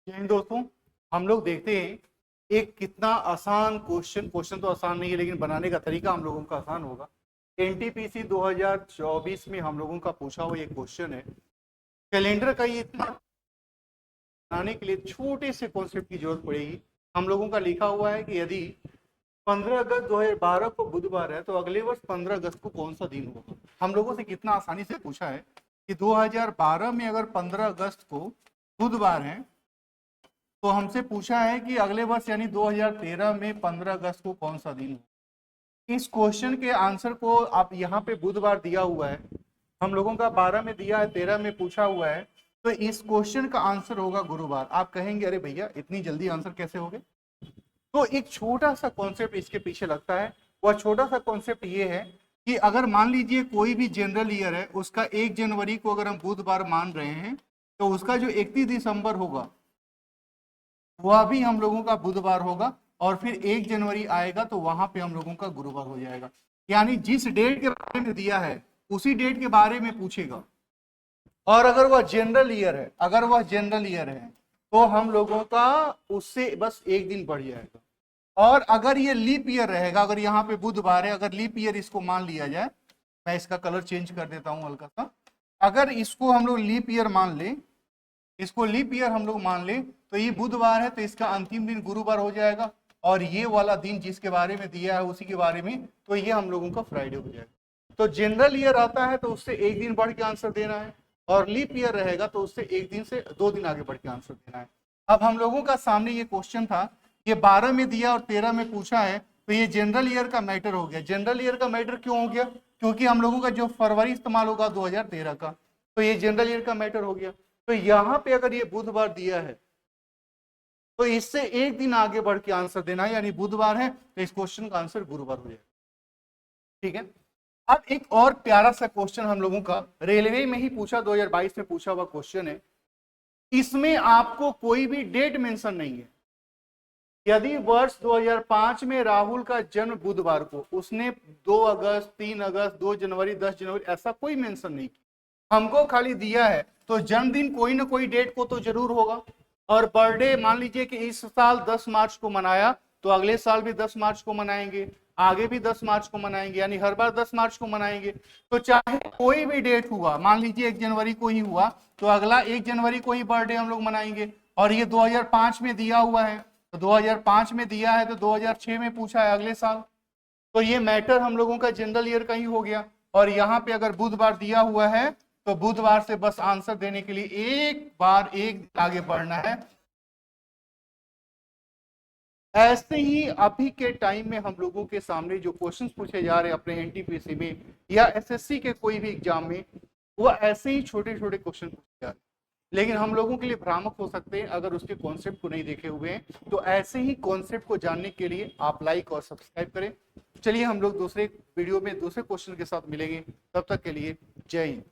जय हिंद दोस्तों। हम लोग देखते हैं एक कितना आसान क्वेश्चन तो आसान नहीं है, लेकिन बनाने का तरीका हम लोगों का आसान होगा। एनटीपीसी 2024 में हम लोगों का पूछा हुआ ये क्वेश्चन है। कैलेंडर का ये इतना बनाने के लिए छोटे से कॉन्सेप्ट की जरूरत पड़ेगी। हम लोगों का लिखा हुआ है कि यदि 15 अगस्त 2012 को बुधवार है तो अगले वर्ष 15 अगस्त को कौन सा दिन होगा। हम लोगों से कितना आसानी से पूछा है कि 2012 में अगर 15 अगस्त को बुधवार है तो हमसे पूछा है कि अगले वर्ष यानी 2013 में 15 अगस्त को कौन सा दिन हो। इस क्वेश्चन के आंसर को आप यहाँ पे बुधवार दिया हुआ है, हम लोगों का 12 में दिया है, 13 में पूछा हुआ है, तो इस क्वेश्चन का आंसर होगा गुरुवार। आप कहेंगे अरे भैया इतनी जल्दी आंसर कैसे हो गए। तो एक छोटा सा कॉन्सेप्ट इसके पीछे लगता है। वह छोटा सा कॉन्सेप्ट ये है कि अगर मान लीजिए कोई भी जनरल ईयर है, उसका 1 जनवरी को अगर हम बुधवार मान रहे हैं तो उसका जो 31 दिसंबर होगा वह भी हम लोगों का बुधवार होगा, और फिर 1 जनवरी आएगा तो वहां पे हम लोगों का गुरुवार हो जाएगा। यानी जिस डेट के बारे में दिया है उसी डेट के बारे में पूछेगा। और अगर वह जनरल ईयर है तो हम लोगों का उससे बस एक दिन बढ़ जाएगा। और अगर ये लीप ईयर रहेगा, अगर यहाँ पे बुधवार है, अगर लीप ईयर इसको मान लिया जाए, मैं इसका कलर चेंज कर देता हूँ हल्का सा। अगर इसको हम लोग लीप ईयर मान लें, तो ये बुधवार है तो इसका अंतिम दिन गुरुवार हो जाएगा, और ये वाला दिन जिसके बारे में दिया है उसी के बारे में, तो ये हम लोगों का फ्राइडे हो जाएगा। तो जनरल ईयर आता है तो उससे एक दिन बढ़ के आंसर देना है, और लीप ईयर रहेगा तो उससे एक दिन से 2 दिन आगे बढ़ के आंसर देना है। अब हम लोगों का सामने ये क्वेश्चन था, ये 12 में दिया और 13 में पूछा है, तो ये जनरल ईयर का मैटर हो गया। जनरल ईयर का मैटर क्यों हो गया? क्योंकि हम लोगों का जो फरवरी इस्तेमाल होगा 2013 का, तो ये जनरल ईयर का मैटर हो गया। तो यहाँ पे अगर ये बुधवार दिया है तो इससे एक दिन आगे बढ़ के आंसर देना है, यानी बुधवार है तो इस क्वेश्चन का आंसर गुरुवार हो जाएगा। ठीक है। अब एक और प्यारा सा क्वेश्चन हम लोगों का रेलवे में ही पूछा, 2022 में पूछा हुआ क्वेश्चन है। इसमें आपको कोई भी डेट मेंशन नहीं है। यदि वर्ष 2005 में राहुल का जन्म बुधवार को, उसने 2 अगस्त, 3 अगस्त, 2 जनवरी, 10 जनवरी, ऐसा कोई मेंशन नहीं किया। हमको खाली दिया है तो जन्मदिन कोई ना कोई डेट को तो जरूर होगा। और बर्थडे मान लीजिए कि इस साल 10 मार्च को मनाया तो अगले साल भी 10 मार्च को मनाएंगे, आगे भी 10 मार्च को मनाएंगे, यानी हर बार 10 मार्च को मनाएंगे। तो चाहे कोई भी डेट हुआ, मान लीजिए 1 जनवरी को ही हुआ तो अगला 1 जनवरी को ही बर्थडे हम लोग मनाएंगे। और ये 2005 में दिया हुआ है, तो 2005 में दिया है तो 2006 में पूछा है अगले साल, तो ये मैटर हम लोगों का जनरल ईयर का ही हो गया। और यहाँ पे अगर बुधवार दिया हुआ है तो बुधवार से बस आंसर देने के लिए एक बार एक आगे बढ़ना है। ऐसे ही अभी के टाइम में हम लोगों के सामने जो क्वेश्चंस पूछे जा रहे हैं अपने एनटीपीसी में या एसएससी के कोई भी एग्जाम में, वो ऐसे ही छोटे छोटे क्वेश्चन पूछे जा रहे हैं, लेकिन हम लोगों के लिए भ्रामक हो सकते हैं अगर उसके कॉन्सेप्ट को नहीं देखे हुए हैं। तो ऐसे ही कॉन्सेप्ट को जानने के लिए आप लाइक और सब्सक्राइब करें। चलिए हम लोग दूसरे वीडियो में दूसरे क्वेश्चन के साथ मिलेंगे, तब तक के लिए जय हिंद।